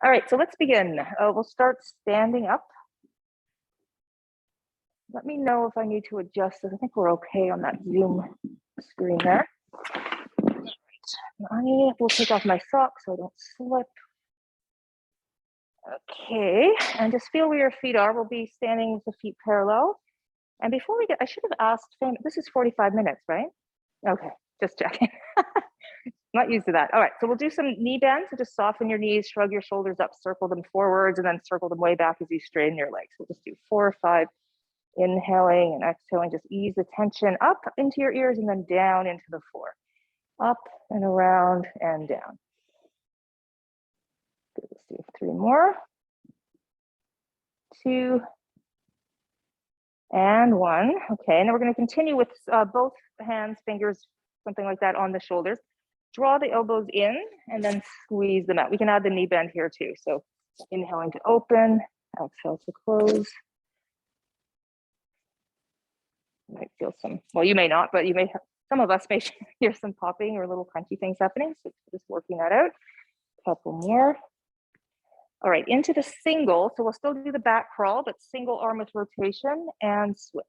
All right, so let's begin. We'll start standing up. Let me know if I need to adjust this. I think we're okay on that Zoom screen there. I will take off my socks so I don't slip. Okay, and just feel where your feet are. We'll be standing with the feet parallel. And before we get, I should have asked, this is 45 minutes, right? Okay, just checking. Not used to that. All right, so we'll do some knee bends. So just soften your knees, shrug your shoulders up, circle them forwards, and then circle them way back as you straighten your legs. We'll just do 4 or 5, inhaling and exhaling. Just ease the tension up into your ears and then down into the floor. Up and around and down. Good, let's do 3 more. 2 and 1. Okay, and then we're going to continue with both hands, fingers, something like that on the shoulders. Draw the elbows in and then squeeze them out. We can add the knee bend here too. So inhaling to open, exhale to close. You might feel some, well, you may not, but you may have, some of us may hear some popping or little crunchy things happening. So just working that out. Couple more. All right, into the single. So we'll still do the back crawl, but single arm with rotation and switch.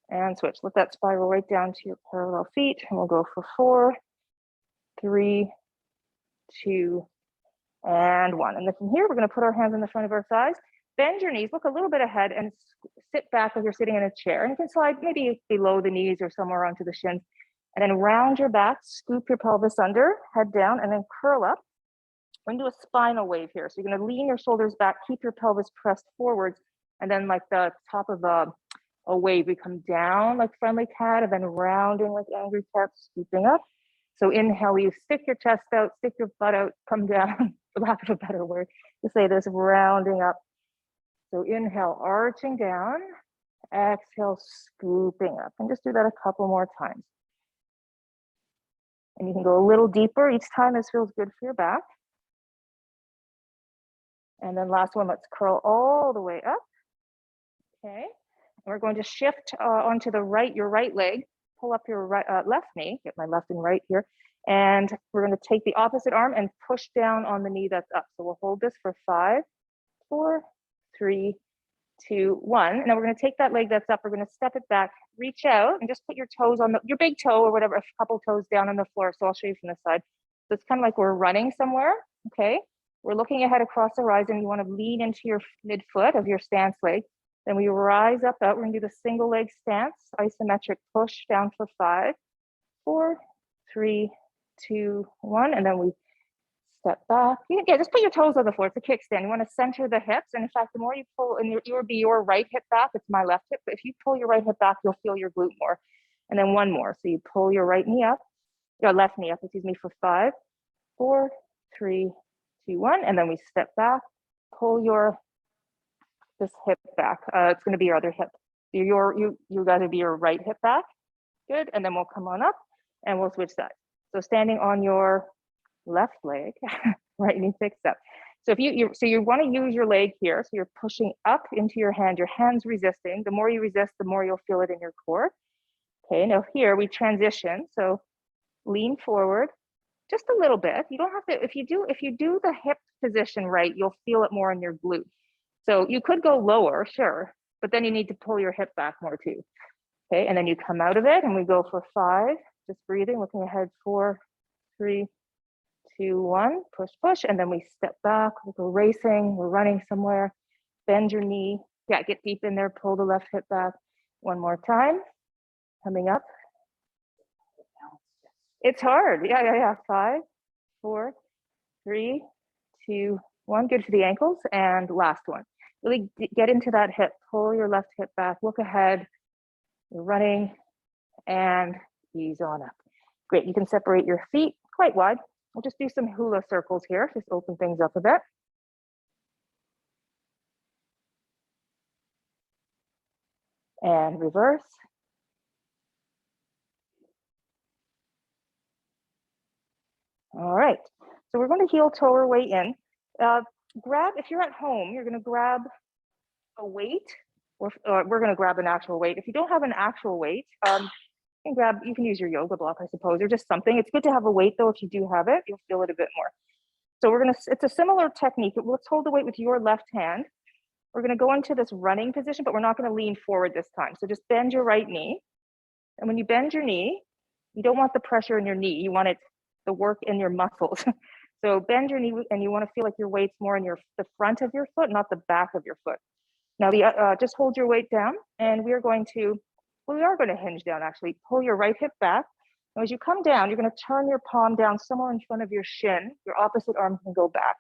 And switch. Let that spiral right down to your parallel feet. And we'll go for 4, 3, 2, and 1. And then from here, we're going to put our hands in the front of our thighs. Bend your knees, look a little bit ahead, and sit back like you're sitting in a chair. And you can slide maybe below the knees or somewhere onto the shins. And then round your back, scoop your pelvis under, head down, and then curl up. We're going to do a spinal wave here. So you're going to lean your shoulders back, keep your pelvis pressed forwards, and then like the top of a wave, we come down like friendly cat, and then rounding like angry cat, scooping up. So inhale, you stick your chest out, stick your butt out, come down, for lack of a better word, to say this, rounding up. So inhale, arching down, exhale, scooping up, and just do that a couple more times. And you can go a little deeper each time. This feels good for your back. And then last one, let's curl all the way up. Okay, and we're going to shift onto the right, your right leg. Pull up your right, left knee, get my left and right here. And we're going to take the opposite arm and push down on the knee that's up. So we'll hold this for 5, 4, 3, 2, 1. And then we're going to take that leg that's up. We're going to step it back, reach out, and just put your toes on your big toe or whatever, a couple toes down on the floor. So I'll show you from this side. So it's kind of like we're running somewhere. Okay. We're looking ahead across the horizon. You want to lean into your midfoot of your stance leg. Then we rise up out. We're going to do the single leg stance, isometric push down for 5, 4, 3, 2, 1. And then we step back. Yeah, just put your toes on the floor. It's a kickstand. You want to center the hips. And in fact, the more you pull, and it would be your right hip back, it's my left hip. But if you pull your right hip back, you'll feel your glute more. And then one more. So you pull your right knee up, your left knee up, excuse me, for 5, 4, 3, 2, 1. And then we step back, pull this hip back. It's going to be your other hip. You got to be your right hip back. Good. And then we'll come on up and we'll switch sides. So standing on your left leg, right knee picks up. So if you want to use your leg here. So you're pushing up into your hand, your hand's resisting. The more you resist, the more you'll feel it in your core. Okay, now here we transition. So lean forward just a little bit. You don't have to, if you do the hip position right, you'll feel it more in your glute. So you could go lower, sure, but then you need to pull your hip back more too. Okay, and then you come out of it and we go for 5, just breathing, looking ahead, 4, 3, 2, 1, push, push, and then we step back, we're racing, we're running somewhere, bend your knee, yeah, get deep in there, pull the left hip back, one more time, coming up. It's hard, yeah, 5, 4, 3, 2, 1, good for the ankles, and last one. Really get into that hip, pull your left hip back, look ahead, you're running, and ease on up. Great, you can separate your feet quite wide. We'll just do some hula circles here, just open things up a bit. And reverse. All right, so we're going to heel toe our way in. If you're at home, you're going to grab a weight, or we're going to grab an actual weight. If you don't have an actual weight, you can use your yoga block, I suppose, or just something. It's good to have a weight though. If you do have it, you'll feel it a bit more. So it's a similar technique. Let's hold the weight with your left hand. We're gonna go into this running position, but we're not gonna lean forward this time. So just bend your right knee. And when you bend your knee, you don't want the pressure in your knee. You want the work in your muscles. So bend your knee and you wanna feel like your weight's more in the front of your foot, not the back of your foot. Now just hold your weight down and we are going to hinge down actually. Pull your right hip back. And as you come down, you're gonna turn your palm down somewhere in front of your shin. Your opposite arm can go back.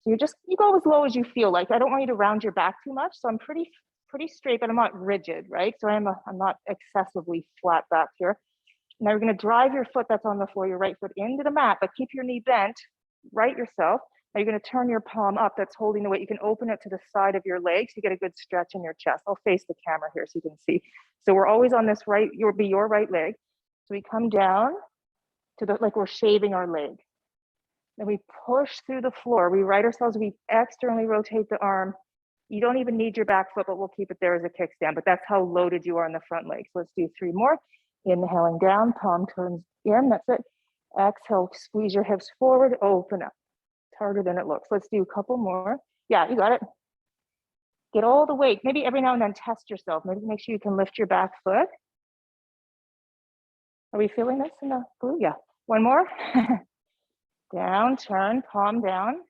So you go as low as you feel like. I don't want you to round your back too much. So I'm pretty straight, but I'm not rigid, right? So I'm not excessively flat back here. Now you're gonna drive your foot that's on the floor, your right foot into the mat, but keep your knee bent, right yourself. Now you're gonna turn your palm up that's holding the weight. You can open it to the side of your leg so you get a good stretch in your chest. I'll face the camera here so you can see. So we're always on this right, your right leg. So we come down to like we're shaving our leg. Then we push through the floor. We right ourselves, we externally rotate the arm. You don't even need your back foot, but we'll keep it there as a kickstand, but that's how loaded you are in the front leg. So let's do 3 more. Inhaling down, palm turns in, that's it. Exhale, squeeze your hips forward, open up. It's harder than it looks. Let's do a couple more. Yeah, you got it. Get all the weight. Maybe every now and then test yourself. Maybe make sure you can lift your back foot. Are we feeling this in the glute? Yeah. One more. Down, turn, palm down.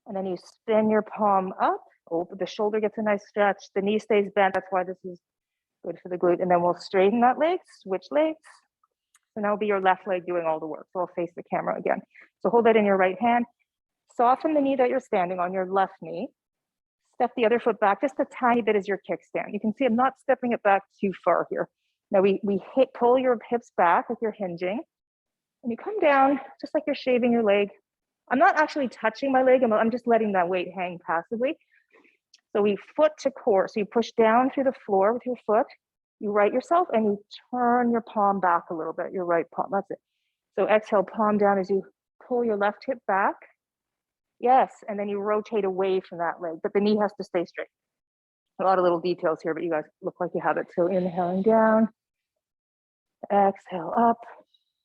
And then you spin your palm up. Open, the shoulder gets a nice stretch. The knee stays bent. That's why this is good for the glute. And then we'll straighten that leg, switch legs. So now it'll be your left leg doing all the work. So I'll face the camera again. So hold that in your right hand. Soften the knee that you're standing on, your left knee. Step the other foot back just a tiny bit as your kickstand. You can see I'm not stepping it back too far here. Now we pull your hips back like you're hinging. And you come down just like you're shaving your leg. I'm not actually touching my leg. I'm just letting that weight hang passively. So we foot to core. So you push down through the floor with your foot. You right yourself and you turn your palm back a little bit, your right palm. That's it. So exhale, palm down as you pull your left hip back. Yes, and then you rotate away from that leg, but the knee has to stay straight. A lot of little details here, but you guys look like you have it. So inhaling down, exhale up,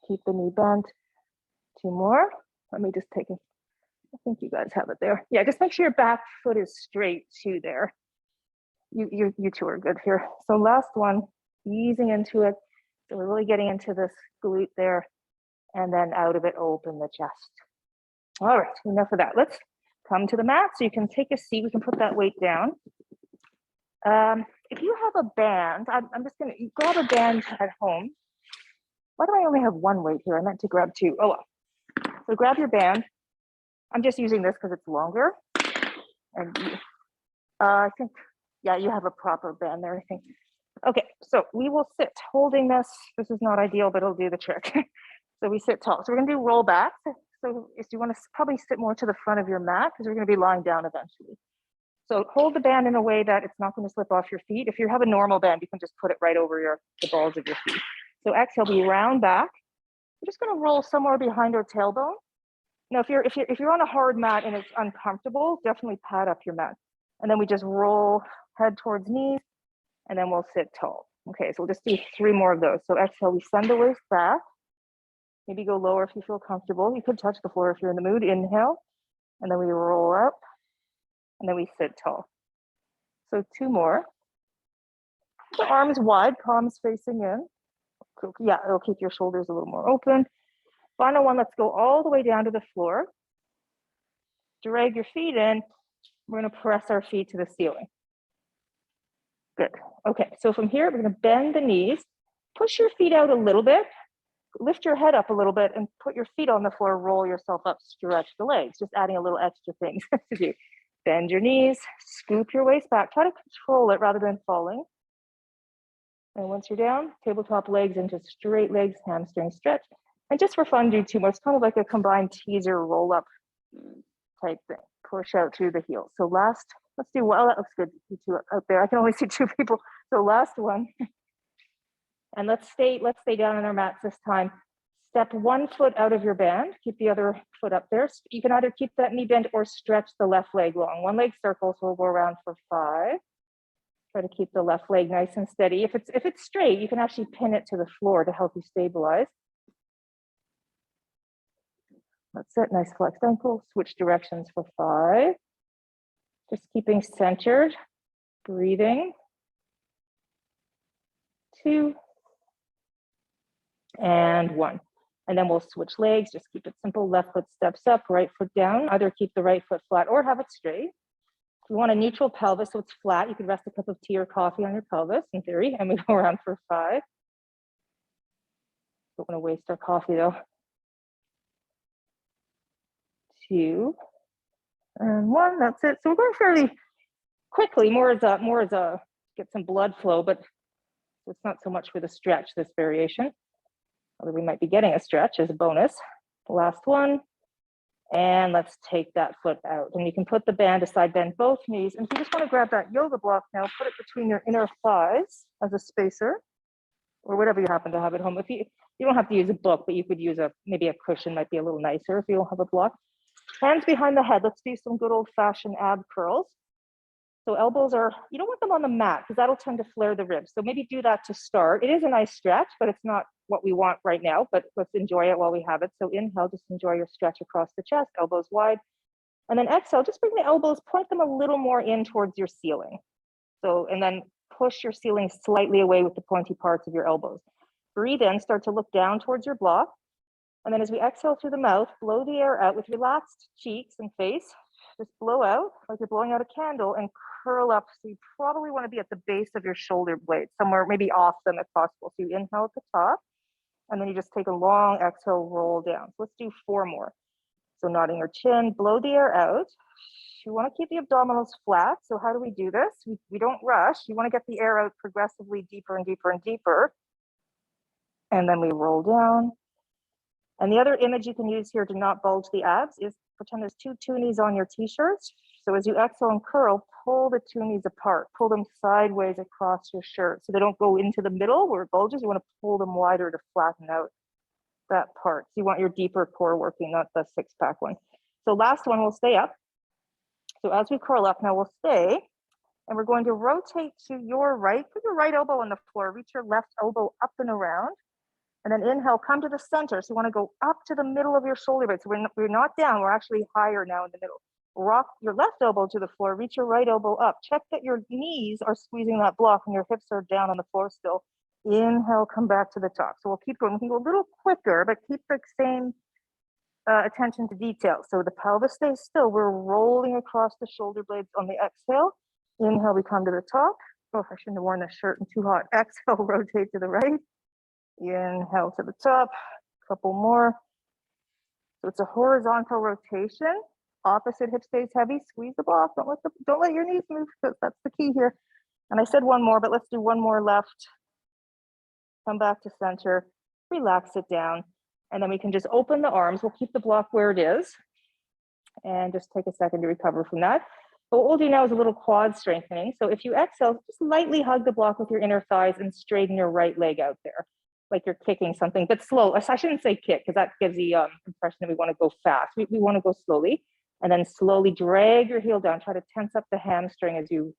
keep the knee bent. 2 more. Let me just take it. I think you guys have it there. Yeah, just make sure your back foot is straight too there. You two are good here. So last one, easing into it. So we're really getting into this glute there, and then out of it, open the chest. All right, enough of that. Let's come to the mat so you can take a seat. We can put that weight down. If you have a band, I'm just gonna grab a band at home. Why do I only have 1 weight here? I meant to grab 2. Oh well. So grab your band. I'm just using this because it's longer. And I think, yeah, you have a proper band there, I think. Okay, so we will sit holding this. This is not ideal, but it'll do the trick. So we sit tall. So we're gonna do roll back. So if you want to probably sit more to the front of your mat because we're going to be lying down eventually. So hold the band in a way that it's not going to slip off your feet. If you have a normal band, you can just put it right over the balls of your feet. So exhale, we round back. We're just going to roll somewhere behind our tailbone. Now, if you're on a hard mat and it's uncomfortable, definitely pad up your mat. And then we just roll head towards knees, and then we'll sit tall. Okay, so we'll just do 3 more of those. So exhale, we send the waist back. Maybe go lower if you feel comfortable. You could touch the floor if you're in the mood. Inhale, and then we roll up, and then we sit tall. So 2 more. The arms wide, palms facing in. Yeah, it'll keep your shoulders a little more open. Final one, let's go all the way down to the floor. Drag your feet in. We're gonna press our feet to the ceiling. Good. Okay, so from here, we're gonna bend the knees. Push your feet out a little bit. Lift your head up a little bit and put your feet on the floor, roll yourself up, stretch the legs, just adding a little extra things to do. Bend your knees, scoop your waist back, try to control it rather than falling. And once you're down, tabletop legs into straight legs, hamstring stretch. And just for fun, do 2 more. It's kind of like a combined teaser roll up type thing. Push out through the heels. So last, let's do, well, that looks good. You 2 out there. I can only see 2 people. So last one. And let's stay down on our mats this time. Step 1 foot out of your band, keep the other foot up there. You can either keep that knee bent or stretch the left leg long. 1 leg circle, so we'll go around for 5. Try to keep the left leg nice and steady. If it's straight, you can actually pin it to the floor to help you stabilize. That's it, nice flexed ankle. Switch directions for 5. Just keeping centered, breathing. 2, and 1. And then we'll switch legs, just keep it simple. Left foot steps up, right foot down. Either keep the right foot flat or have it straight. If you want a neutral pelvis, so it's flat, you could rest a cup of tea or coffee on your pelvis, in theory, and we go around for 5. Don't want to waste our coffee though. 2, and 1, that's it. So we're going fairly quickly, more as a get some blood flow, but it's not so much for the stretch, this variation. Although we might be getting a stretch as a bonus. Last one. And let's take that foot out. And you can put the band aside, bend both knees. And if you just want to grab that yoga block now, put it between your inner thighs as a spacer, or whatever you happen to have at home. If you don't have to use a book, but you could use maybe a cushion, might be a little nicer if you don't have a block. Hands behind the head. Let's do some good old-fashioned ab curls. So elbows are, you don't want them on the mat because that'll tend to flare the ribs. So maybe do that to start. It is a nice stretch, but it's not what we want right now, but let's enjoy it while we have it. So inhale, just enjoy your stretch across the chest, elbows wide. And then exhale, just bring the elbows, point them a little more in towards your ceiling. So, and then push your ceiling slightly away with the pointy parts of your elbows. Breathe in, start to look down towards your block. And then as we exhale through the mouth, blow the air out with relaxed cheeks and face. Just blow out like you're blowing out a candle and curl up. So you probably want to be at the base of your shoulder blades, somewhere maybe off them if possible. So you inhale at the top, and then you just take a long exhale, roll down. So let's do 4 more. So nodding your chin, blow the air out. You want to keep the abdominals flat. So how do we do this? We don't rush. You want to get the air out progressively deeper and deeper and deeper. And then we roll down. And the other image you can use here to not bulge the abs is pretend there's 2 tunis on your t-shirts. So as you exhale and curl, pull the tunis apart, pull them sideways across your shirt so they don't go into the middle where it bulges. You want to pull them wider to flatten out that part. So you want your deeper core working, not the 6-pack one. So last one, we'll stay up. So as we curl up, now we'll stay, and we're going to rotate to your right. Put your right elbow on the floor, reach your left elbow up and around. And then inhale, come to the center. So you want to go up to the middle of your shoulder blade. So we're not down, we're actually higher now in the middle. Rock your left elbow to the floor, reach your right elbow up. Check that your knees are squeezing that block and your hips are down on the floor still. Inhale, come back to the top. So we'll keep going. We can go a little quicker, but keep the same attention to detail. So the pelvis stays still. We're rolling across the shoulder blades on the exhale. Inhale, we come to the top. Oh, I shouldn't have worn this shirt and too hot. Exhale, rotate to the right. Inhale to the top, couple more. So it's a horizontal rotation. Opposite hip stays heavy, squeeze the block. Don't let your knees move, because that's the key here. And I said 1 more, but let's do 1 more left. Come back to center, relax it down. And then we can just open the arms. We'll keep the block where it is and just take a second to recover from that. But what we'll do now is a little quad strengthening. So if you exhale, just lightly hug the block with your inner thighs and straighten your right leg out there, like you're kicking something, but slow. I shouldn't say kick, because that gives the impression that we want to go fast. We want to go slowly, and then slowly drag your heel down. Try to tense up the hamstring as you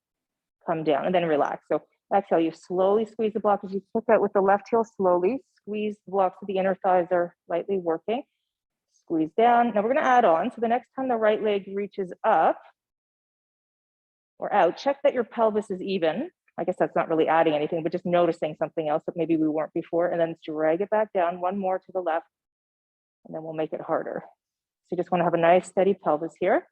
come down, and then relax. So exhale, you slowly squeeze the block as you kick out with the left heel slowly. Squeeze the block so the inner thighs are lightly working. Squeeze down. Now we're going to add on. So the next time the right leg reaches up or out, check that your pelvis is even. I guess that's not really adding anything, but just noticing something else that maybe we weren't before, and then drag it back down. 1 more to the left, and then we'll make it harder. So you just want to have a nice steady pelvis here.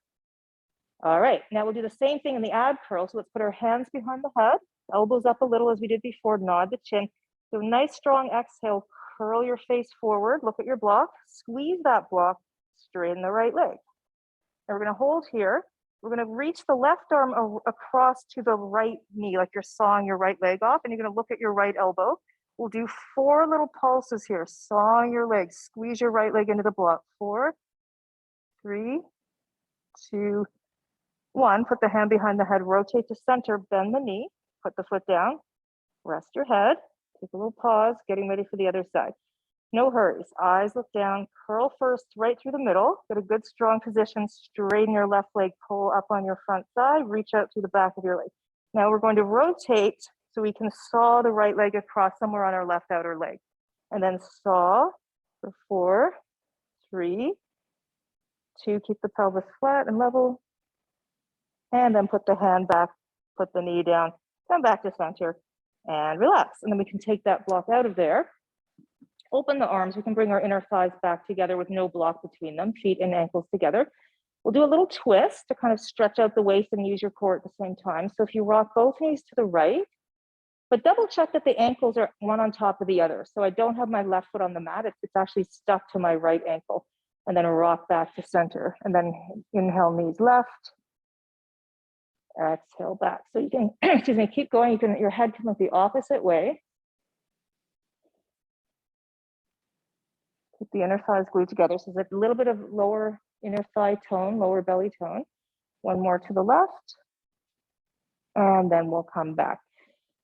All right, now we'll do the same thing in the ab curl. So let's put our hands behind the head, elbows up a little as we did before, nod the chin. So nice strong exhale, curl your face forward, look at your block, squeeze that block, straighten the right leg. And we're going to hold here. We're going to reach the left arm across to the right knee, like you're sawing your right leg off, and you're going to look at your right elbow. We'll do 4 little pulses here, sawing your leg, squeeze your right leg into the block. 4, 3, 2, 1. Put the hand behind the head, rotate to center, bend the knee, put the foot down, rest your head, take a little pause, getting ready for the other side. No hurries, eyes look down, curl first right through the middle, get a good strong position, straighten your left leg, pull up on your front side, reach out to the back of your leg. Now we're going to rotate so we can saw the right leg across somewhere on our left outer leg. And then saw for 4, 3, 2, keep the pelvis flat and level. And then put the hand back, put the knee down, come back to center and relax. And then we can take that block out of there. Open the arms. We can bring our inner thighs back together with no block between them, feet and ankles together. We'll do a little twist to kind of stretch out the waist and use your core at the same time. So if you rock both knees to the right, but double check that the ankles are one on top of the other. So I don't have my left foot on the mat. It's actually stuck to my right ankle. And then rock back to center. And then inhale, knees left. Exhale back. So you can, excuse me, keep going. You can, your head can look the opposite way. Keep the inner thighs glued together. So there's a little bit of lower inner thigh tone, lower belly tone. One more to the left. And then we'll come back.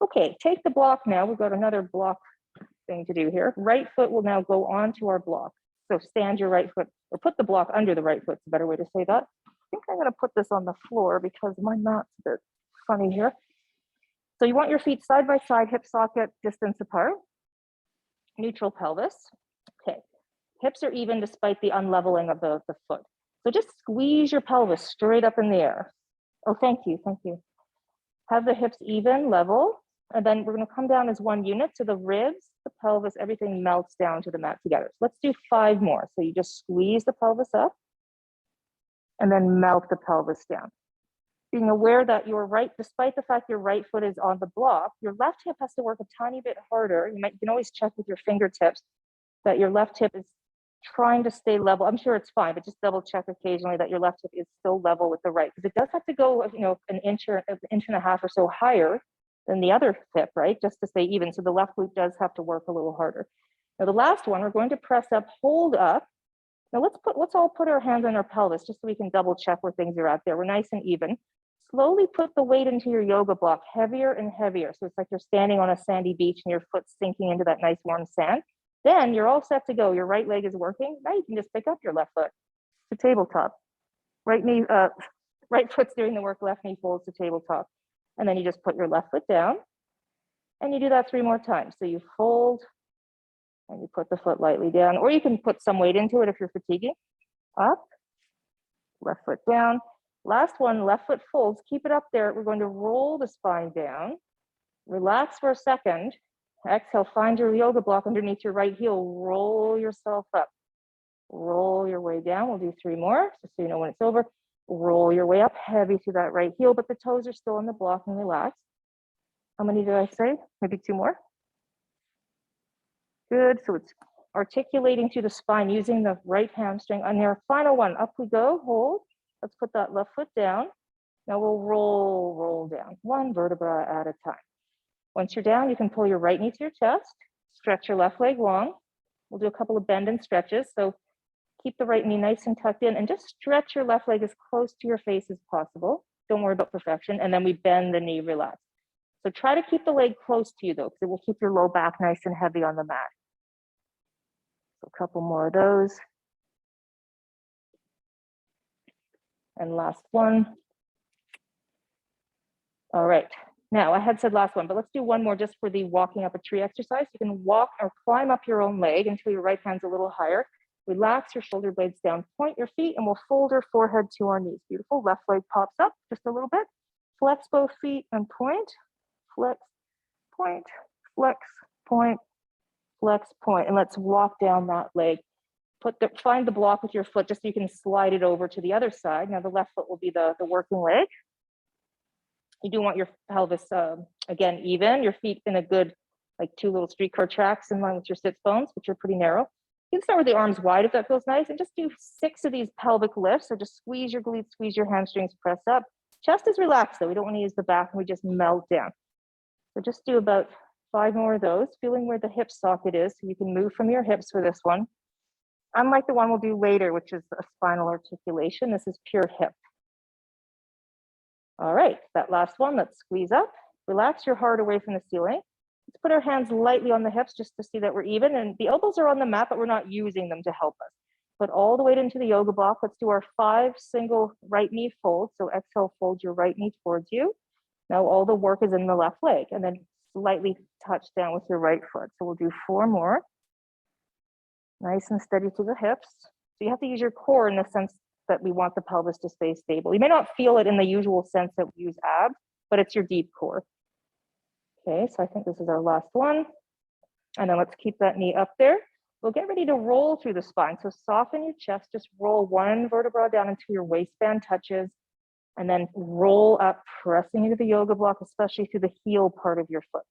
Okay, take the block now. We've got another block thing to do here. Right foot will now go onto our block. So stand your right foot, or put the block under the right foot. It's a better way to say that. I think I'm going to put this on the floor because my mat's a bit funny here. So you want your feet side by side, hip socket distance apart. Neutral pelvis. Okay. Hips are even despite the unleveling of the foot. So just squeeze your pelvis straight up in the air. Oh, thank you, thank you. Have the hips even, level, and then we're gonna come down as one unit. So the ribs, the pelvis, everything melts down to the mat together. So let's do 5 more. So you just squeeze the pelvis up and then melt the pelvis down. Being aware that your right, despite the fact your right foot is on the block, your left hip has to work a tiny bit harder. You can always check with your fingertips that your left hip is trying to stay level. I'm sure it's fine, but just double check occasionally that your left hip is still level with the right, because it does have to go, an inch and a half or so higher than the other hip, right? Just to stay even. So the left glute does have to work a little harder. Now the last one, we're going to press up, hold up. Now let's all put our hands on our pelvis just so we can double check where things are at there. We're nice and even. Slowly put the weight into your yoga block, heavier and heavier. So it's like you're standing on a sandy beach and your foot's sinking into that nice warm sand. Then you're all set to go. Your right leg is working. Now you can just pick up your left foot to tabletop. Right knee, right foot's doing the work, left knee folds to tabletop. And then you just put your left foot down and you do that 3 more times. So you fold and you put the foot lightly down, or you can put some weight into it if you're fatiguing. Up, left foot down. Last one, left foot folds, keep it up there. We're going to roll the spine down, relax for a second. Exhale, find your yoga block underneath your right heel, roll yourself up. Roll your way down, we'll do 3 more, just so you know when it's over. Roll your way up, heavy through that right heel, but the toes are still on the block and relax. How many did I say? Maybe 2 more? Good, so it's articulating through the spine, using the right hamstring. On your final one, up we go, hold. Let's put that left foot down. Now we'll roll down, 1 vertebra at a time. Once you're down, you can pull your right knee to your chest, stretch your left leg long. We'll do a couple of bend and stretches. So keep the right knee nice and tucked in and just stretch your left leg as close to your face as possible. Don't worry about perfection. And then we bend the knee, relax. So try to keep the leg close to you though, because it will keep your low back nice and heavy on the mat. So a couple more of those. And last one. All right. Now, I had said last one, but let's do 1 more just for the walking up a tree exercise. You can walk or climb up your own leg until your right hand's a little higher. Relax your shoulder blades down, point your feet, and we'll fold our forehead to our knees. Beautiful. Left leg pops up just a little bit. Flex both feet and point. Flex, point, flex, point, flex, point. And let's walk down that leg. Find the block with your foot just so you can slide it over to the other side. Now the left foot will be the working leg. You do want your pelvis, again, even, your feet in a good, like 2 little streetcar tracks in line with your sits bones, which are pretty narrow. You can start with the arms wide if that feels nice, and just do 6 of these pelvic lifts. So just squeeze your glutes, squeeze your hamstrings, press up. Chest is relaxed though. We don't want to use the back and we just melt down. So just do about 5 more of those, feeling where the hip socket is. So you can move from your hips for this one. Unlike the one we'll do later, which is a spinal articulation, this is pure hip. All right, that last one, let's squeeze up. Relax your heart away from the ceiling. Let's put our hands lightly on the hips just to see that we're even. And the elbows are on the mat, but we're not using them to help us. Put all the weight into the yoga block. Let's do our 5 single right knee folds. So exhale, fold your right knee towards you. Now all the work is in the left leg, and then slightly touch down with your right foot. So we'll do 4 more. Nice and steady to the hips. So you have to use your core in the sense that we want the pelvis to stay stable. You may not feel it in the usual sense that we use abs, but it's your deep core. Okay, so I think this is our last one. And then let's keep that knee up there. We'll get ready to roll through the spine. So soften your chest, just roll one vertebra down until your waistband touches, and then roll up, pressing into the yoga block, especially through the heel part of your foot.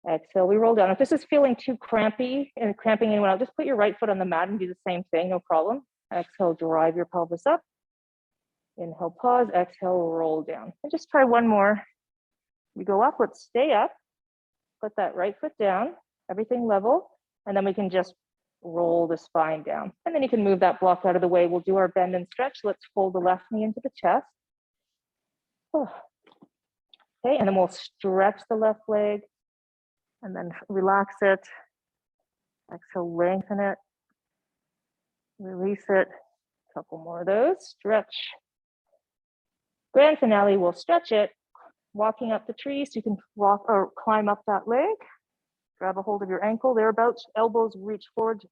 Exhale, we roll down. If this is feeling too crampy and cramping anyone out, just put your right foot on the mat and do the same thing, no problem. Exhale, drive your pelvis up. Inhale, pause, exhale, roll down. And just try one more. We go up, let's stay up. Put that right foot down, everything level, and then we can just roll the spine down. And then you can move that block out of the way. We'll do our bend and stretch. Let's fold the left knee into the chest. Oh. Okay, and then we'll stretch the left leg and then relax it. Exhale, lengthen it. Release it. A couple more of those. Stretch. Grand finale, we'll stretch it. Walking up the tree, so you can walk or climb up that leg. Grab a hold of your ankle, thereabouts, elbows reach forward,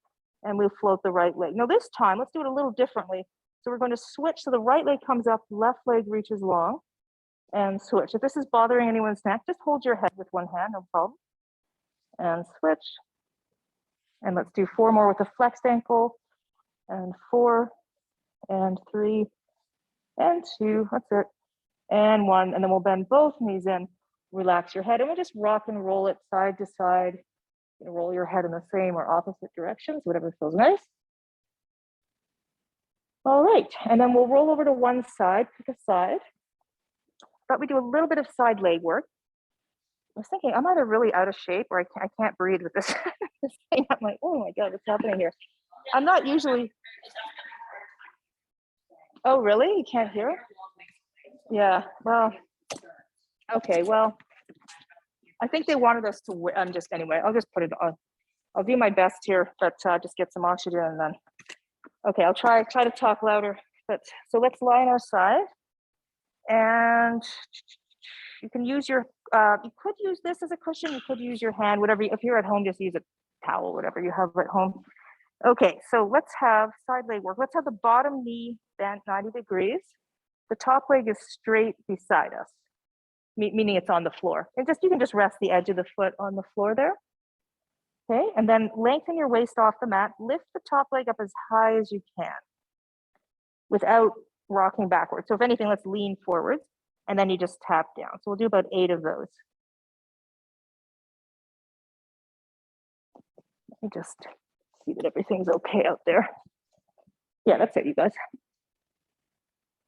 and we'll float the right leg. Now this time, let's do it a little differently. So we're going to switch, so the right leg comes up, left leg reaches long, and switch. If this is bothering anyone's neck, just hold your head with one hand, no problem. And switch. And let's do 4 more with a flexed ankle, and 4, and 3, and 2, that's it. And 1, and then we'll bend both knees in, relax your head, and we'll just rock and roll it side to side. You know, roll your head in the same or opposite directions, whatever feels nice. All right, and then we'll roll over to one side, pick a side. But we do a little bit of side leg work. I was thinking, I'm either really out of shape or I can't breathe with this, this thing. I'm like, oh my God, what's happening here? I'm not usually. Oh, really? You can't hear it? Yeah, well, okay, well, I think they wanted us to, anyway, I'll just put it on. I'll do my best here, but just get some oxygen and then, okay, I'll try to talk louder. But so let's lie on our side, and you can use your, you could use this as a cushion, you could use your hand, whatever, if you're at home, just use a towel, whatever you have at home. Okay, so let's have side leg work. Let's have the bottom knee bent 90 degrees. The top leg is straight beside us, meaning it's on the floor. And you can just rest the edge of the foot on the floor there. Okay, and then lengthen your waist off the mat. Lift the top leg up as high as you can without rocking backwards. So if anything, let's lean forwards, and then you just tap down. So we'll do about 8 of those. Let me just see that everything's okay out there. Yeah, that's it, you guys.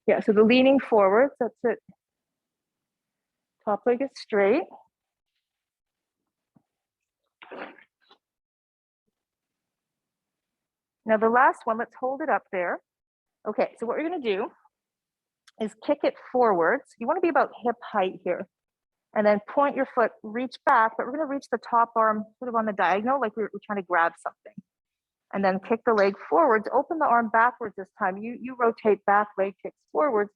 Yeah, so the leaning forwards, that's it. Top leg is straight. Now the last one, let's hold it up there. Okay, so what we're gonna do is kick it forwards. You wanna be about hip height here. And then point your foot, reach back, but we're gonna reach the top arm sort of on the diagonal, like we're trying to grab something. And then kick the leg forwards, open the arm backwards this time. You rotate back, leg kicks forwards,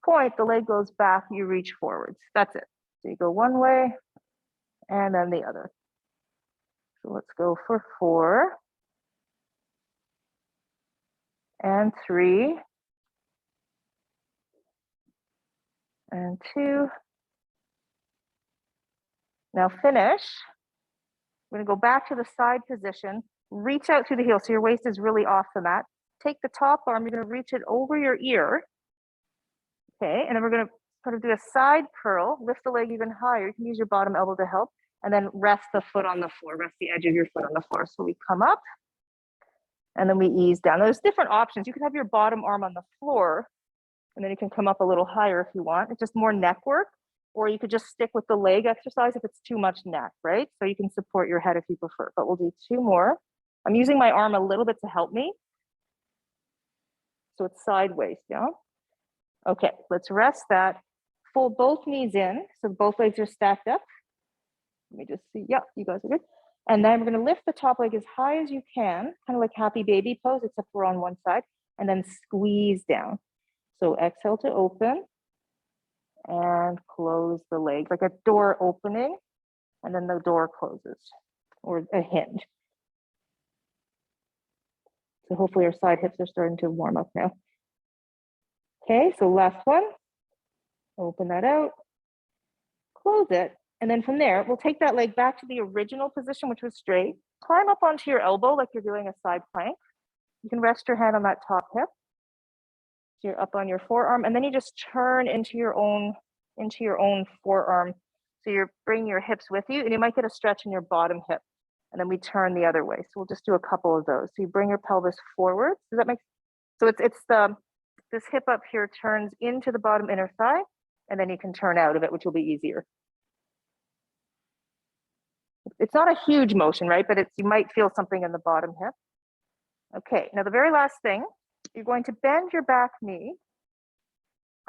point, the leg goes back, you reach forwards. That's it. So you go one way and then the other. So let's go for 4 and 3 and 2. Now finish. We're gonna go back to the side position, reach out through the heel so your waist is really off the mat. Take the top arm, you're gonna reach it over your ear. Okay, and then we're gonna sort of do a side curl, lift the leg even higher. You can use your bottom elbow to help, and then rest the foot on the floor, rest the edge of your foot on the floor. So we come up, and then we ease down. There's different options. You can have your bottom arm on the floor, and then you can come up a little higher if you want. It's just more neck work, or you could just stick with the leg exercise if it's too much neck, right? So you can support your head if you prefer, but we'll do 2 more. I'm using my arm a little bit to help me. So it's sideways, yeah? Okay, let's rest that. Fold both knees in, so both legs are stacked up. Let me just see, yeah, you guys are good. And then we're gonna lift the top leg as high as you can, kind of like happy baby pose, except we're on one side, and then squeeze down. So exhale to open, and close the leg, like a door opening, and then the door closes, or a hinge. So hopefully our side hips are starting to warm up now. Okay, so last one. Open that out, close it, and then from there, we'll take that leg back to the original position, which was straight. Climb up onto your elbow like you're doing a side plank. You can rest your hand on that top hip. So you're up on your forearm, and then you just turn into your own forearm. So you're bringing your hips with you, and you might get a stretch in your bottom hip. And then we turn the other way. So we'll just do a couple of those. So you bring your pelvis forward. Does that make sense? So this hip up here turns into the bottom inner thigh, and then you can turn out of it, which will be easier. It's not a huge motion, right? But you might feel something in the bottom hip. Okay, now the very last thing, you're going to bend your back knee.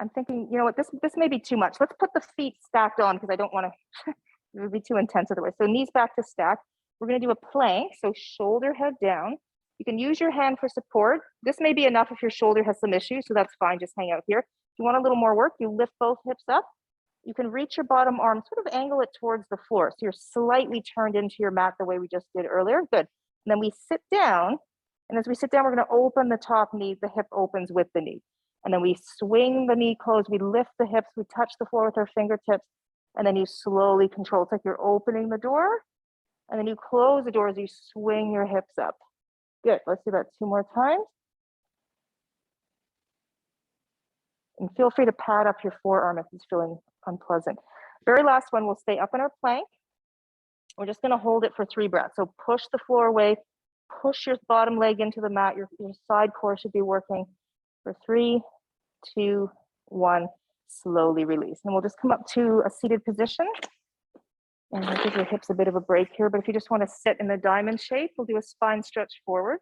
I'm thinking, you know what, this may be too much. Let's put the feet stacked on because I don't want to, it would be too intense otherwise. So knees back to stack. We're going to do a plank, so shoulder head down. You can use your hand for support. This may be enough if your shoulder has some issues, so that's fine, just hang out here. If you want a little more work, you lift both hips up. You can reach your bottom arm, sort of angle it towards the floor. So you're slightly turned into your mat the way we just did earlier. Good. And then we sit down. And as we sit down, we're going to open the top knee. The hip opens with the knee. And then we swing the knee closed. We lift the hips. We touch the floor with our fingertips. And then you slowly control. It's like you're opening the door. And then you close the door as you swing your hips up. Good. Let's do that 2 more times. And feel free to pad up your forearm if it's feeling unpleasant. Very last one, we'll stay up in our plank. We're just going to hold it for 3 breaths. So push the floor away, push your bottom leg into the mat. Your side core should be working for 3, 2, 1. Slowly release. And we'll just come up to a seated position. And we'll give your hips a bit of a break here. But if you just want to sit in the diamond shape, we'll do a spine stretch forward.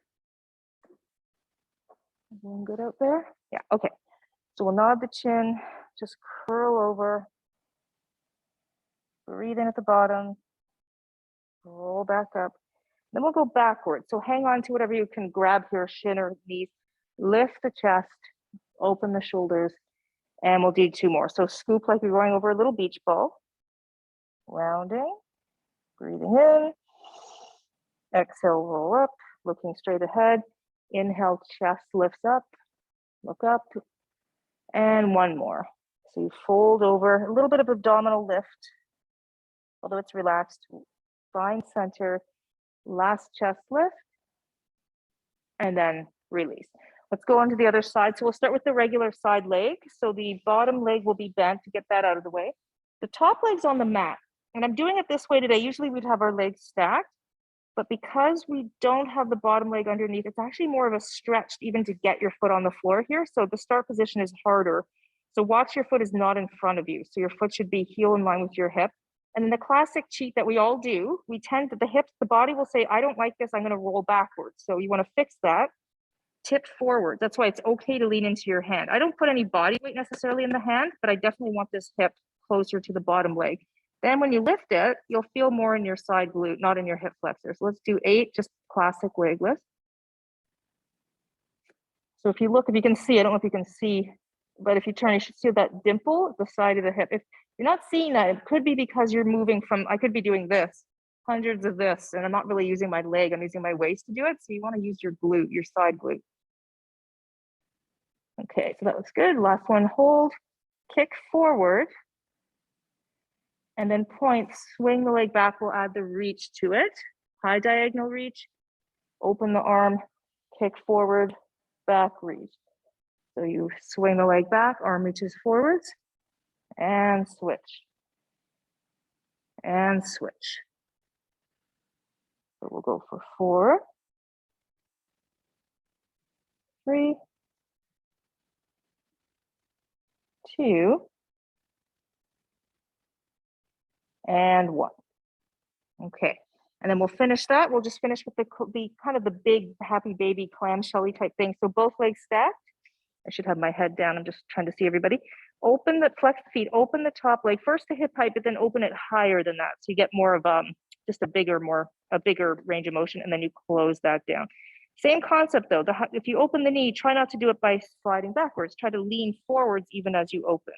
Everyone good out there? Yeah, okay. So we'll nod the chin, just curl over. Breathe in at the bottom. Roll back up. Then we'll go backwards. So hang on to whatever you can grab here, shin or knees. Lift the chest, open the shoulders, and we'll do 2 more. So scoop like you're going over a little beach ball. Rounding, breathing in. Exhale, roll up, looking straight ahead. Inhale, chest lifts up, look up. And 1 more. So you fold over, a little bit of abdominal lift, although it's relaxed. Find center, last chest lift, and then release. Let's go on to the other side. So we'll start with the regular side leg. So the bottom leg will be bent to get that out of the way. The top leg's on the mat. And I'm doing it this way today. Usually we'd have our legs stacked, but because we don't have the bottom leg underneath, it's actually more of a stretch even to get your foot on the floor here. So the start position is harder. So watch your foot is not in front of you. So your foot should be heel in line with your hip. And then the classic cheat that we all do, we tend to, the body will say, I don't like this, I'm going to roll backwards. So you want to fix that, tip forward. That's why it's okay to lean into your hand. I don't put any body weight necessarily in the hand, but I definitely want this hip closer to the bottom leg. Then when you lift it, you'll feel more in your side glute, not in your hip flexor. So let's do 8, just classic leg lift. So if you look, if you can see, I don't know if you can see, but if you turn, you should see that dimple at the side of the hip. If you're not seeing that, it could be because you're moving from, I could be doing this, hundreds of this, and I'm not really using my leg, I'm using my waist to do it. So you want to use your glute, your side glute. Okay, so that looks good. Last one, hold, kick forward, and then point, swing the leg back, we'll add the reach to it. High diagonal reach, open the arm, kick forward, back reach. So you swing the leg back, arm reaches forwards, and switch. And switch. So we'll go for 4, 3, 2, and 1. Okay, and then we'll finish that. We'll just finish with the kind of the big happy baby clamshelly type thing. So both legs stacked. I should have my head down. I'm just trying to see everybody. Open the, flex the feet, open the top leg, first to hip height, but then open it higher than that. So you get more of just a bigger range of motion, and then you close that down. Same concept though, if you open the knee, try not to do it by sliding backwards. Try to lean forwards even as you open.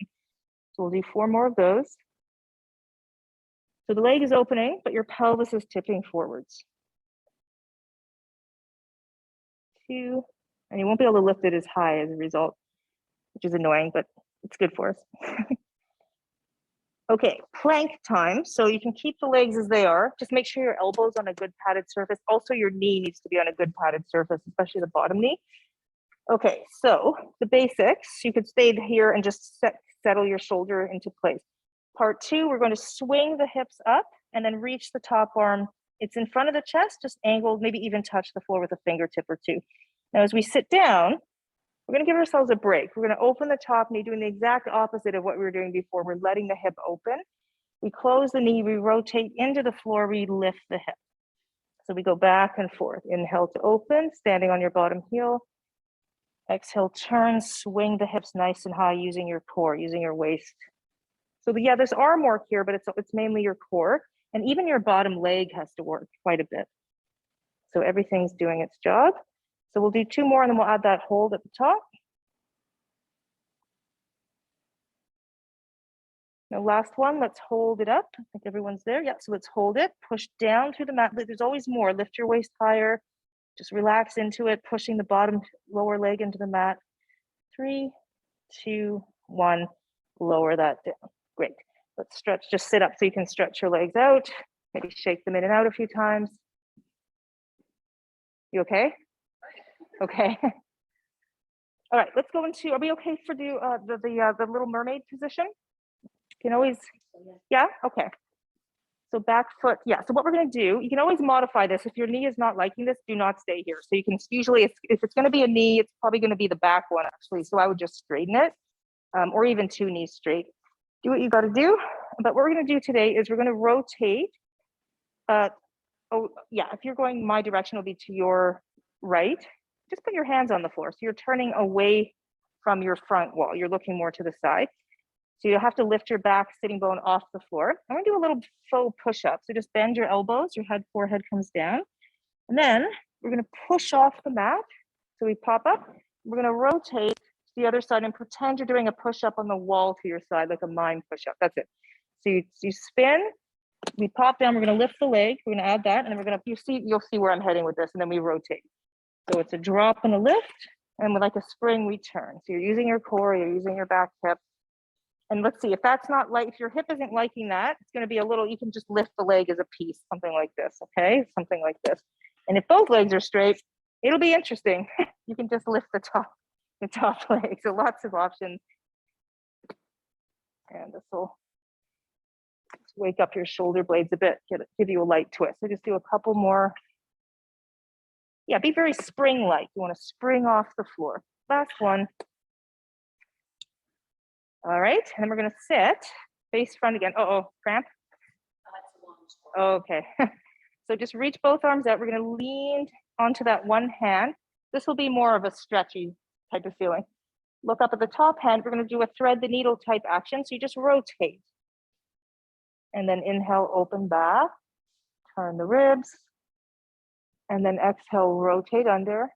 So we'll do 4 more of those. So the leg is opening, but your pelvis is tipping forwards. 2, and you won't be able to lift it as high as a result. which is annoying, but it's good for us. Okay, plank time. So you can keep the legs as they are. Just make sure your elbow's on a good padded surface. Also, your knee needs to be on a good padded surface, especially the bottom knee. Okay, so the basics, you could stay here and just settle your shoulder into place. Part 2, we're going to swing the hips up and then reach the top arm. It's in front of the chest, just angled, maybe even touch the floor with a fingertip or two. Now, as we sit down, we're going to give ourselves a break. We're going to open the top knee, doing the exact opposite of what we were doing before. We're letting the hip open. We close the knee, we rotate into the floor, we lift the hip. So we go back and forth. Inhale to open, standing on your bottom heel. Exhale, turn, swing the hips nice and high using your core, using your waist. So yeah, there's arm work here, but it's mainly your core. And even your bottom leg has to work quite a bit. So everything's doing its job. So we'll do 2 more and then we'll add that hold at the top. Now last one, let's hold it up. I think everyone's there. Yeah, so let's hold it, push down through the mat. There's always more, lift your waist higher. Just relax into it, pushing the bottom lower leg into the mat. 3, 2, 1, lower that down. Great. Let's stretch, just sit up so you can stretch your legs out. Maybe shake them in and out a few times. You okay? Okay. All right, let's go into, are we okay for the Little Mermaid position? You can always, yeah, okay. So back foot, yeah. So what we're gonna do, you can always modify this. If your knee is not liking this, do not stay here. So you can usually, if it's gonna be a knee, it's probably gonna be the back one actually. So I would just straighten it, or even 2 knees straight. Do what you gotta do. But what we're gonna do today is we're gonna rotate. Oh yeah, if you're going my direction, it'll be to your right. Just put your hands on the floor. So you're turning away from your front wall. You're looking more to the side. So you have to lift your back sitting bone off the floor. I'm gonna do a little faux push-up. So just bend your elbows, your forehead comes down. And then we're gonna push off the mat. So we pop up, we're gonna rotate to the other side and pretend you're doing a push-up on the wall to your side, like a mime push-up, that's it. So you spin, we pop down, we're gonna lift the leg, we're gonna add that, and then we're gonna, you'll see where I'm heading with this, and then we rotate. So it's a drop and a lift, and with like a spring, we turn. So you're using your core, you're using your back hip. And let's see, if that's not like, if your hip isn't liking that, it's gonna be a little, you can just lift the leg as a piece, something like this, okay? Something like this. And if both legs are straight, it'll be interesting. You can just lift the top leg. So lots of options. And this will wake up your shoulder blades a bit, give you a light twist. So just do a couple more. Yeah, be very spring-like. You wanna spring off the floor. Last one. All right, and then we're gonna sit face front again. Uh-oh, cramp? Okay, so just reach both arms out. We're gonna lean onto that one hand. This will be more of a stretchy type of feeling. Look up at the top hand. We're gonna do a thread the needle type action. So you just rotate. And then inhale, open back, turn the ribs. And then exhale, rotate under.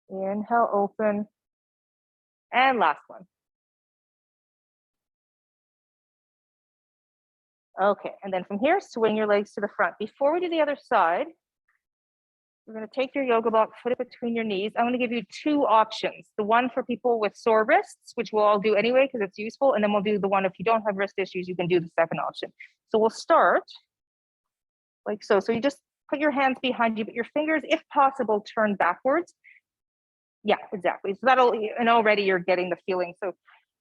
Inhale, open. And last one. Okay, and then from here, swing your legs to the front. Before we do the other side, we're gonna take your yoga block, put it between your knees. I'm gonna give you 2 options. The one for people with sore wrists, which we'll all do anyway, because it's useful. And then we'll do the one, if you don't have wrist issues, you can do the second option. So we'll start like so. So you just put your hands behind you, but your fingers, if possible, turn backwards. Yeah, exactly. So that'll, and already you're getting the feeling. So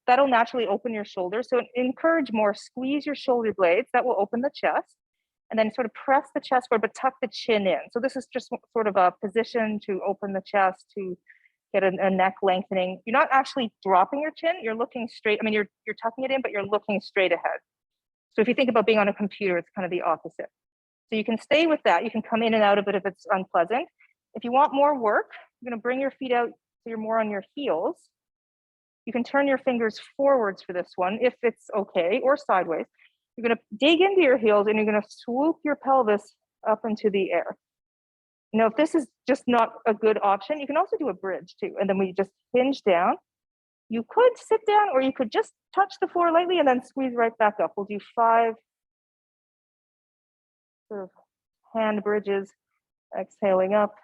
that'll naturally open your shoulders. So encourage more, squeeze your shoulder blades. That will open the chest. And then sort of press the chest forward, but tuck the chin in. So this is just sort of a position to open the chest, to get a neck lengthening. You're not actually dropping your chin, you're looking straight. I mean, you're tucking it in, but you're looking straight ahead. So if you think about being on a computer, it's kind of the opposite. So you can stay with that. You can come in and out of it if it's unpleasant. If you want more work, you're gonna bring your feet out so you're more on your heels. You can turn your fingers forwards for this one, if it's okay, or sideways. You're gonna dig into your heels and you're gonna swoop your pelvis up into the air. Now, if this is just not a good option, you can also do a bridge too. And then we just hinge down. You could sit down or you could just touch the floor lightly and then squeeze right back up. We'll do 5 sort of hand bridges, exhaling up,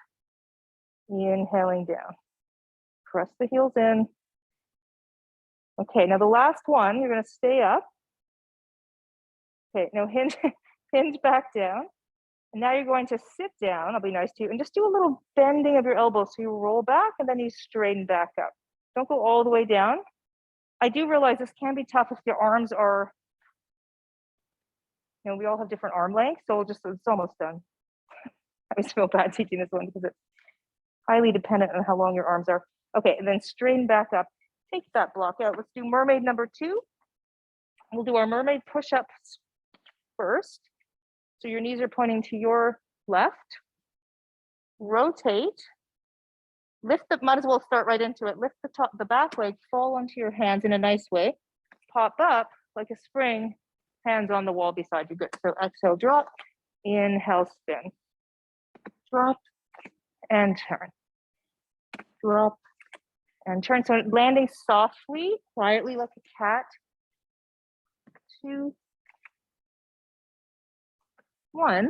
inhaling down. Press the heels in. Okay, now the last one, you're gonna stay up. Okay, now hinge, hinge back down. And now you're going to sit down, I'll be nice to you, and just do a little bending of your elbows. So you roll back and then you straighten back up. Don't go all the way down. I do realize this can be tough if your arms are, you know, we all have different arm lengths, so it's almost done. I just feel bad teaching this one because it's highly dependent on how long your arms are. Okay, and then straighten back up. Take that block out. Let's do mermaid number 2. We'll do our mermaid push-ups first. So your knees are pointing to your left. Rotate. Lift the, might as well start right into it. Lift the back leg, fall onto your hands in a nice way. Pop up like a spring, hands on the wall beside you. Good. So exhale, drop. Inhale, spin. Drop and turn. Drop and turn. So landing softly, quietly like a cat. 2, 1.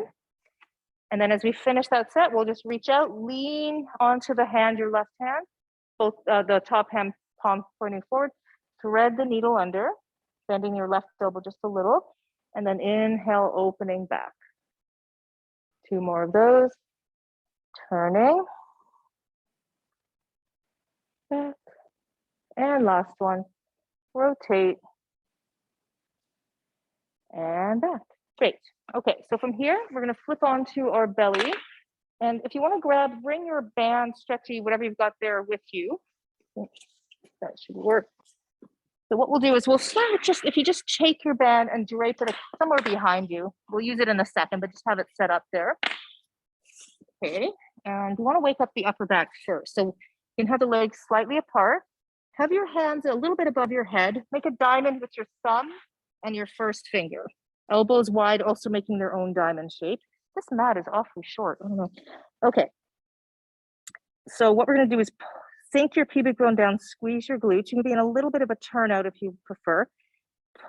And then as we finish that set, we'll just reach out, lean onto the hand, your left hand, both the top hand palm pointing forward, thread the needle under, bending your left elbow just a little, and then inhale, opening back. 2 more of those, turning, back, and last one, rotate, and back. Great. Okay, so from here, we're going to flip onto our belly. And if you want to bring your band, stretchy, whatever you've got there with you. That should work. So what we'll do is we'll start with if you just take your band and drape it somewhere behind you. We'll use it in a second, but just have it set up there. Okay, and you want to wake up the upper back first. So you can have the legs slightly apart. Have your hands a little bit above your head. Make a diamond with your thumb and your first finger. Elbows wide, also making their own diamond shape. This mat is awfully short. I don't know. Okay. So what we're going to do is sink your pubic bone down, squeeze your glutes. You can be in a little bit of a turnout if you prefer.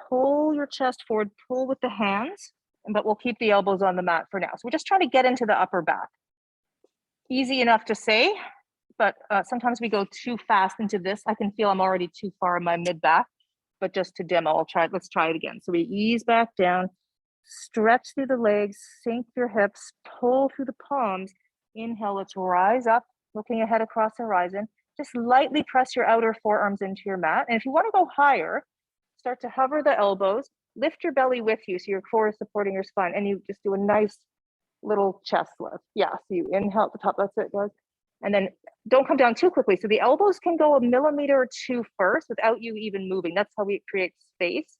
Pull your chest forward, pull with the hands, but we'll keep the elbows on the mat for now. So we're just trying to get into the upper back. Easy enough to say, but sometimes we go too fast into this. I can feel I'm already too far in my mid back. But just to demo, let's try it again. So we ease back down, stretch through the legs, sink your hips, pull through the palms. Inhale, let's rise up, looking ahead across the horizon. Just lightly press your outer forearms into your mat. And if you want to go higher, start to hover the elbows, lift your belly with you so your core is supporting your spine, and you just do a nice little chest lift. Yeah, so you inhale at the top, that's it, guys. And then don't come down too quickly. So the elbows can go a millimeter or 2 first without you even moving. That's how we create space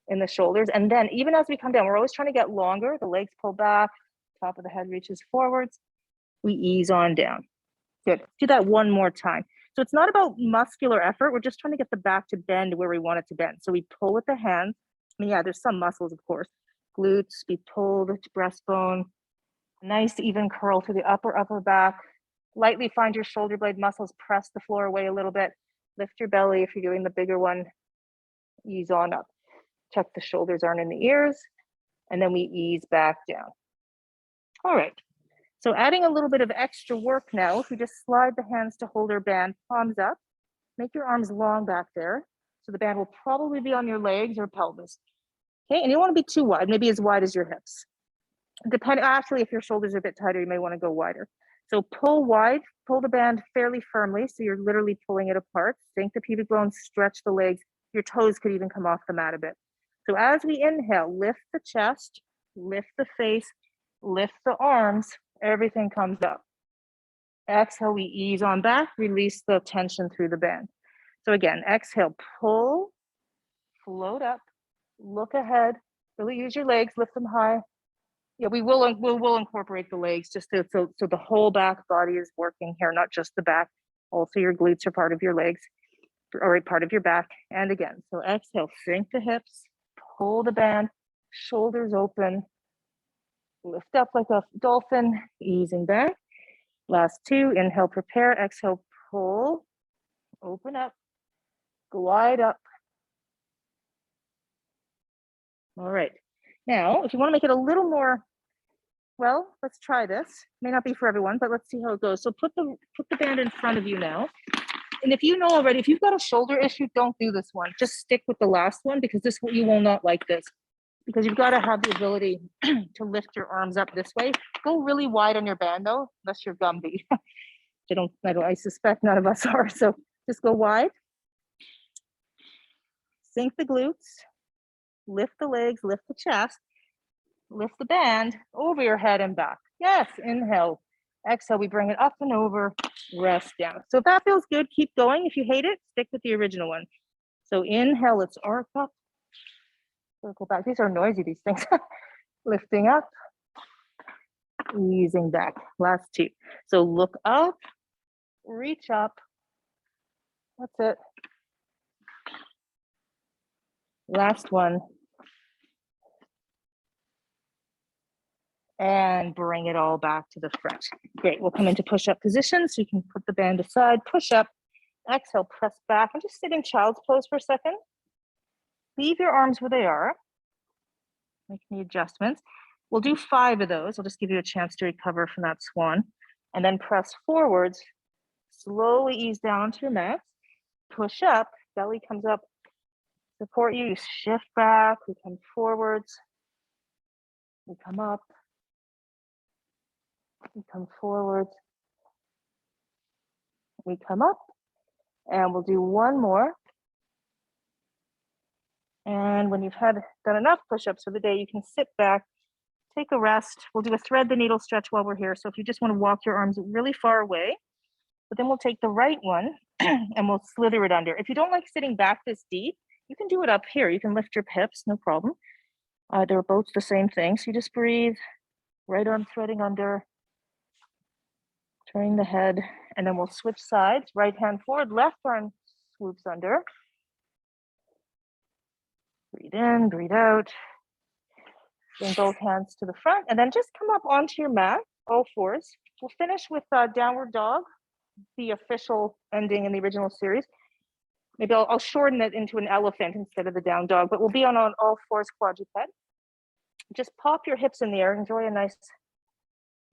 in the shoulders. And then even as we come down, we're always trying to get longer. The legs pull back, top of the head reaches forwards. We ease on down. Good. Do that one more time. So it's not about muscular effort. We're just trying to get the back to bend where we want it to bend. So we pull with the hands. I mean, yeah, there's some muscles, of course. Glutes, be pulled, breastbone. Nice even curl to the upper back. Lightly find your shoulder blade muscles, press the floor away a little bit. Lift your belly if you're doing the bigger one. Ease on up. Check the shoulders aren't in the ears. And then we ease back down. All right. So adding a little bit of extra work now, if you just slide the hands to hold our band, palms up. Make your arms long back there. So the band will probably be on your legs or pelvis. Okay, and you don't want to be too wide, maybe as wide as your hips. Actually, if your shoulders are a bit tighter, you may want to go wider. So pull wide, pull the band fairly firmly. So you're literally pulling it apart. Sink the pubic bone, stretch the legs. Your toes could even come off the mat a bit. So as we inhale, lift the chest, lift the face, lift the arms, everything comes up. Exhale, we ease on back, release the tension through the band. So again, exhale, pull, float up, look ahead, really use your legs, lift them high. Yeah, we will incorporate the legs just so the whole back body is working here, not just the back. Also, your glutes are part of your legs, or part of your back. And again, so exhale, sink the hips, pull the band, shoulders open, lift up like a dolphin, easing back. Last 2, inhale, prepare, exhale, pull, open up, glide up. All right. Now, if you want to make it a little more, well, let's try this. May not be for everyone, but let's see how it goes. So put the band in front of you now. And if you know already, if you've got a shoulder issue, don't do this one. Just stick with the last one because this you will not like this. Because you've got to have the ability to lift your arms up this way. Go really wide on your band though, unless you're Gumby. I suspect none of us are. So just go wide. Sink the glutes, lift the legs, lift the chest, lift the band over your head and back. Yes, inhale. Exhale, we bring it up and over, rest down. So if that feels good, keep going. If you hate it, stick with the original one. So inhale, let's arc up, circle back. These are noisy, these things. Lifting up, easing back. Last two. So look up, reach up. That's it. Last one. And bring it all back to the front. Great, we'll come into push-up position so you can put the band aside, push up, exhale, press back, and just sit in child's pose for a second. Leave your arms where they are. Make any adjustments. We'll do 5 of those. I'll just give you a chance to recover from that swan. And then press forwards, slowly ease down onto your mat. Push up, belly comes up, support you, shift back, we come forwards, we come up, we come forwards, we come up, and we'll do one more. And when you've done enough push-ups for the day, you can sit back, take a rest. We'll do a thread the needle stretch while we're here. So if you just want to walk your arms really far away, but then we'll take the right one and we'll slither it under. If you don't like sitting back this deep, you can do it up here. You can lift your hips, no problem. They're both the same thing. So you just breathe, right arm threading under, turning the head, and then we'll switch sides. Right hand forward, left arm swoops under. Breathe in, breathe out. Bring both hands to the front, and then just come up onto your mat, all fours. We'll finish with downward dog, the official ending in the original series. Maybe I'll shorten it into an elephant instead of the down dog, but we'll be on all fours quadruped. Just pop your hips in the air. Enjoy a nice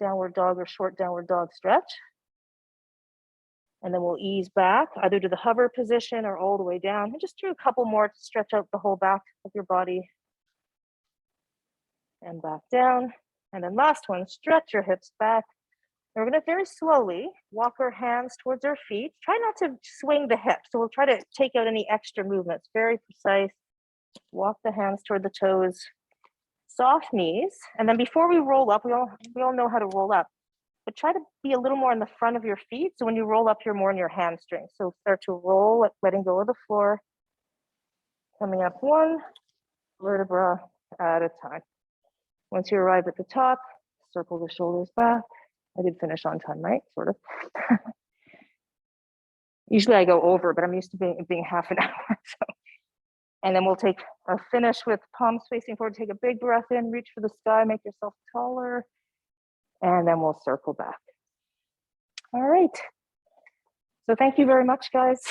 downward dog or short downward dog stretch. And then we'll ease back either to the hover position or all the way down. And just do a couple more to stretch out the whole back of your body. And back down. And then last one, stretch your hips back. And we're going to very slowly walk our hands towards our feet. Try not to swing the hips. So we'll try to take out any extra movements. Very precise. Walk the hands toward the toes. Soft knees. And then before we roll up, we all know how to roll up. But try to be a little more in the front of your feet. So when you roll up, you're more in your hamstrings. So start to roll, letting go of the floor. Coming up one vertebra at a time. Once you arrive at the top, circle the shoulders back. I did finish on time, right? Sort of. Usually I go over, but I'm used to being half an hour. So. And then we'll take a finish with palms facing forward. Take a big breath in, reach for the sky, make yourself taller. And then we'll circle back. All right. So thank you very much, guys.